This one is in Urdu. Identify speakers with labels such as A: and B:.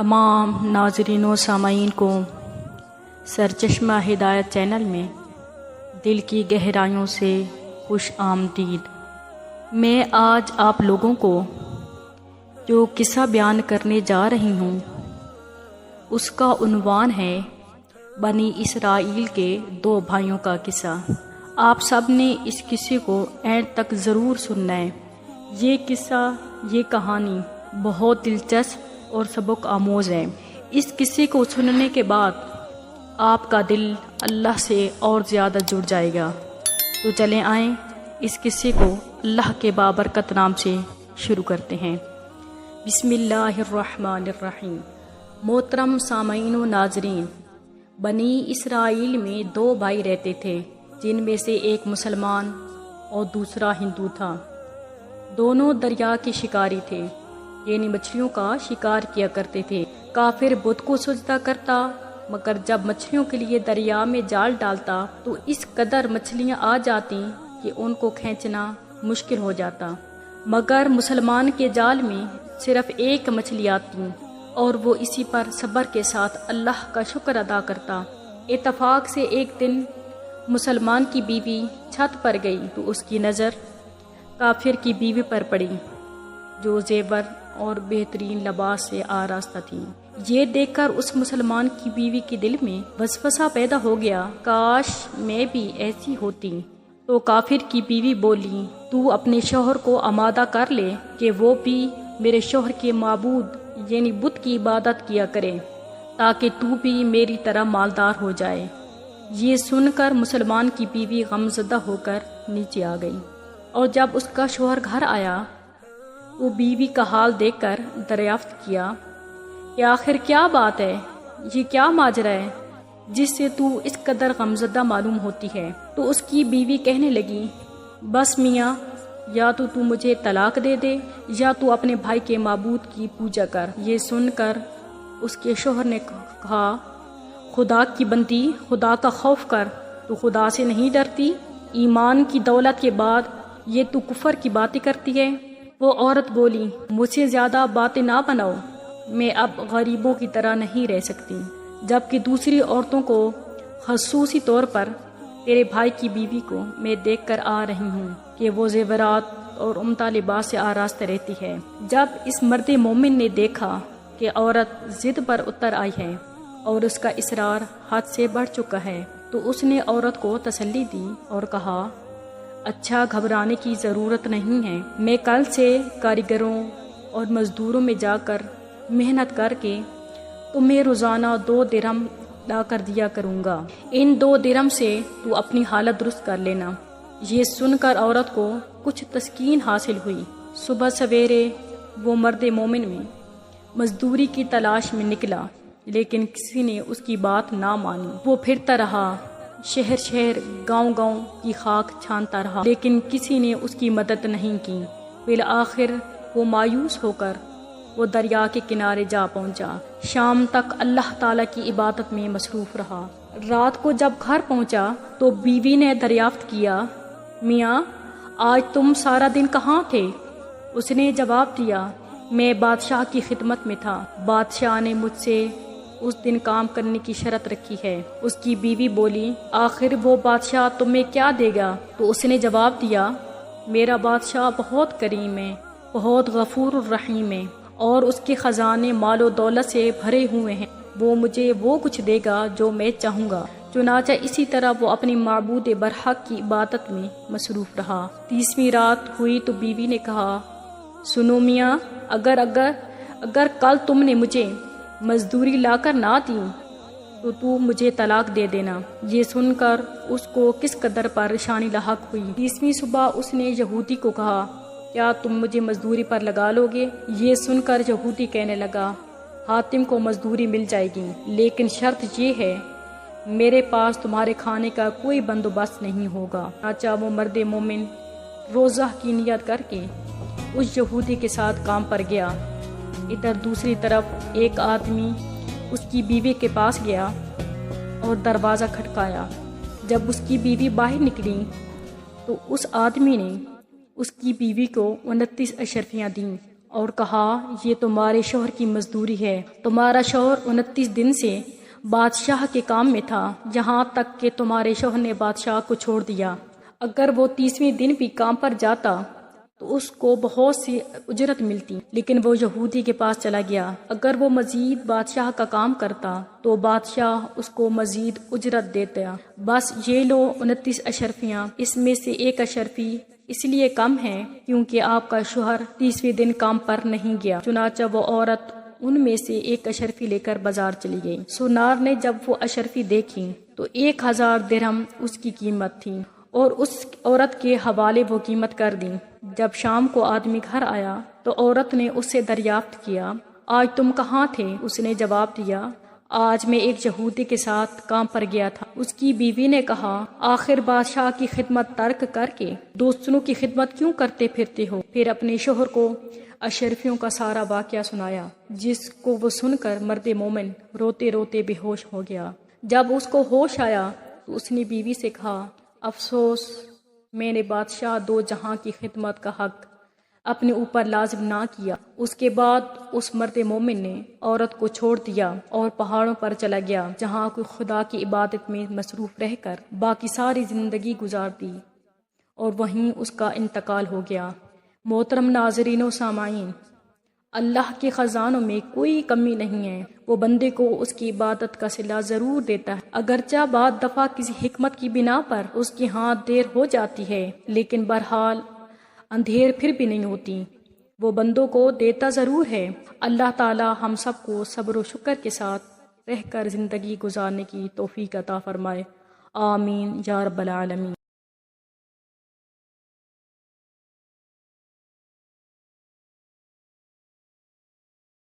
A: تمام ناظرین و سامعین کو سرچشمہ ہدایت چینل میں دل کی گہرائیوں سے خوش آمدید۔ میں آج آپ لوگوں کو جو قصہ بیان کرنے جا رہی ہوں اس کا عنوان ہے بنی اسرائیل کے 2 بھائیوں کا قصہ۔ آپ سب نے اس قصے کو اینڈ تک ضرور سننا ہے۔ یہ قصہ، یہ کہانی بہت دلچسپ اور سبق آموز ہے۔ اس قصے کو سننے کے بعد آپ کا دل اللہ سے اور زیادہ جڑ جائے گا۔ تو چلیں آئیں اس قصے کو اللہ کے بابرکت نام سے شروع کرتے ہیں۔ بسم اللہ الرحمن الرحیم۔ محترم سامعین و ناظرین، بنی اسرائیل میں 2 بھائی رہتے تھے جن میں سے ایک مسلمان اور دوسرا ہندو تھا۔ دونوں دریا کے شکاری تھے، یعنی مچھلیوں کا شکار کیا کرتے تھے۔ کافر بت کو سجدہ کرتا، مگر جب مچھلیوں کے لیے دریا میں جال ڈالتا تو اس قدر مچھلیاں آ جاتی کہ ان کو کھینچنا مشکل ہو جاتا، مگر مسلمان کے جال میں صرف 1 مچھلی آتی اور وہ اسی پر صبر کے ساتھ اللہ کا شکر ادا کرتا۔ اتفاق سے ایک دن مسلمان کی بیوی چھت پر گئی تو اس کی نظر کافر کی بیوی پر پڑی جو زیور اور بہترین لباس سے آراستہ تھی۔ یہ دیکھ کر اس مسلمان کی بیوی کے دل میں وسوسہ پیدا ہو گیا، کاش میں بھی ایسی ہوتی۔ تو کافر کی بیوی بولی، تو اپنے شوہر کو آمادہ کر لے کہ وہ بھی میرے شوہر کے معبود یعنی بت کی عبادت کیا کرے تاکہ تو بھی میری طرح مالدار ہو جائے۔ یہ سن کر مسلمان کی بیوی غمزدہ ہو کر نیچے آ گئی، اور جب اس کا شوہر گھر آیا وہ بیوی کا حال دیکھ کر دریافت کیا کہ آخر کیا بات ہے، یہ کیا ماجرا ہے جس سے تو اس قدر غمزدہ معلوم ہوتی ہے۔ تو اس کی بیوی کہنے لگی، بس میاں، یا تو مجھے طلاق دے دے یا تو اپنے بھائی کے معبود کی پوجا کر۔ یہ سن کر اس کے شوہر نے کہا، خدا کی بندی، خدا کا خوف کر، تو خدا سے نہیں ڈرتی؟ ایمان کی دولت کے بعد یہ تو کفر کی باتیں کرتی ہے۔ وہ عورت بولی، مجھ سے زیادہ باتیں نہ بناؤ، میں اب غریبوں کی طرح نہیں رہ سکتی، جبکہ دوسری عورتوں کو خصوصی طور پر تیرے بھائی کی بیوی کو میں دیکھ کر آ رہی ہوں کہ وہ زیورات اور عمدہ لباس سے آراستہ رہتی ہے۔ جب اس مرد مومن نے دیکھا کہ عورت ضد پر اتر آئی ہے اور اس کا اصرار حد سے بڑھ چکا ہے تو اس نے عورت کو تسلی دی اور کہا، اچھا، گھبرانے کی ضرورت نہیں ہے، میں کل سے کاریگروں اور مزدوروں میں جا کر محنت کر کے تمہیں روزانہ 2 درہم لا کر دیا کروں گا، ان 2 درہم سے تو اپنی حالت درست کر لینا۔ یہ سن کر عورت کو کچھ تسکین حاصل ہوئی۔ صبح سویرے وہ مرد مومن میں مزدوری کی تلاش میں نکلا، لیکن کسی نے اس کی بات نہ مانی۔ وہ پھرتا رہا، شہر شہر، گاؤں گاؤں کی خاک چھانتا رہا، لیکن کسی نے اس کی مدد نہیں کی۔ بالآخر وہ مایوس ہو کر وہ دریا کے کنارے جا پہنچا۔ شام تک اللہ تعالیٰ کی عبادت میں مصروف رہا۔ رات کو جب گھر پہنچا تو بیوی نے دریافت کیا، میاں، آج تم سارا دن کہاں تھے؟ اس نے جواب دیا، میں بادشاہ کی خدمت میں تھا، بادشاہ نے مجھ سے اس دن کام کرنے کی شرط رکھی ہے۔ اس کی بیوی بولی، آخر وہ بادشاہ تمہیں کیا دے گا؟ تو اس نے جواب دیا، میرا بادشاہ بہت کریم ہے، بہت غفور الرحیم ہے، اور اس کے خزانے مال و دولت سے بھرے ہوئے ہیں، وہ مجھے وہ کچھ دے گا جو میں چاہوں گا۔ چنانچہ اسی طرح وہ اپنی معبود برحق کی عبادت میں مصروف رہا۔ 30ویں رات ہوئی تو بیوی نے کہا، سنو میاں، اگر کل تم نے مجھے مزدوری لا کر نہ دی تو مجھے طلاق دے دینا۔ یہ سن کر اس کو کس قدر پریشانی لاحق ہوئی۔ 30ویں صبح اس نے یہودی کو کہا، کیا تم مجھے مزدوری پر لگا لو گے؟ یہ سن کر یہودی کہنے لگا، حاتم کو مزدوری مل جائے گی، لیکن شرط یہ ہے، میرے پاس تمہارے کھانے کا کوئی بندوبست نہیں ہوگا۔ چنانچہ وہ مرد مومن روزہ کی نیت کر کے اس یہودی کے ساتھ کام پر گیا۔ ادھر دوسری طرف ایک آدمی اس کی بیوی کے پاس گیا اور دروازہ کھٹکایا۔ جب اس کی بیوی باہر نکلی تو اس آدمی نے اس کی بیوی کو 29 اشرفیاں دیں اور کہا یہ تمہارے شوہر کی مزدوری ہے، تمہارا شوہر 29 دن سے بادشاہ کے کام میں تھا، یہاں تک کہ تمہارے شوہر نے بادشاہ کو چھوڑ دیا۔ اگر وہ 30ویں دن بھی کام پر جاتا تو اس کو بہت سی اجرت ملتی، لیکن وہ یہودی کے پاس چلا گیا۔ اگر وہ مزید بادشاہ کا کام کرتا تو بادشاہ اس کو مزید اجرت دیتا۔ بس یہ لو 29 اشرفیاں، اس میں سے ایک اشرفی اس لیے کم ہے کیونکہ آپ کا شوہر 30ویں دن کام پر نہیں گیا۔ چنانچہ وہ عورت ان میں سے ایک اشرفی لے کر بازار چلی گئی۔ سونار نے جب وہ اشرفی دیکھی تو 1000 درہم اس کی قیمت تھی اور اس عورت کے حوالے وہ قیمت کر دی۔ جب شام کو آدمی گھر آیا تو عورت نے اس سے دریافت کیا، آج تم کہاں تھے؟ اس نے جواب دیا، آج میں ایک یہودی کے ساتھ کام پر گیا تھا۔ اس کی بیوی نے کہا، آخر بادشاہ کی خدمت ترک کر کے دوستوں کی خدمت کیوں کرتے پھرتے ہو؟ پھر اپنے شوہر کو اشرفیوں کا سارا واقعہ سنایا، جس کو وہ سن کر مرد مومن روتے روتے بے ہوش ہو گیا۔ جب اس کو ہوش آیا تو اس نے بیوی سے کہا، افسوس، میں نے بادشاہ دو جہاں کی خدمت کا حق اپنے اوپر لازم نہ کیا۔ اس کے بعد اس مرد مومن نے عورت کو چھوڑ دیا اور پہاڑوں پر چلا گیا، جہاں کوئی خدا کی عبادت میں مصروف رہ کر باقی ساری زندگی گزار دی اور وہیں اس کا انتقال ہو گیا۔ محترم ناظرین و سامعین، اللہ کے خزانوں میں کوئی کمی نہیں ہے، وہ بندے کو اس کی عبادت کا صلہ ضرور دیتا ہے، اگرچہ بعض دفعہ کسی حکمت کی بنا پر اس کے ہاں دیر ہو جاتی ہے، لیکن بہرحال اندھیر پھر بھی نہیں ہوتی، وہ بندوں کو دیتا ضرور ہے۔ اللہ تعالی ہم سب کو صبر و شکر کے ساتھ رہ کر زندگی گزارنے کی توفیق عطا فرمائے، آمین یا رب العالمین۔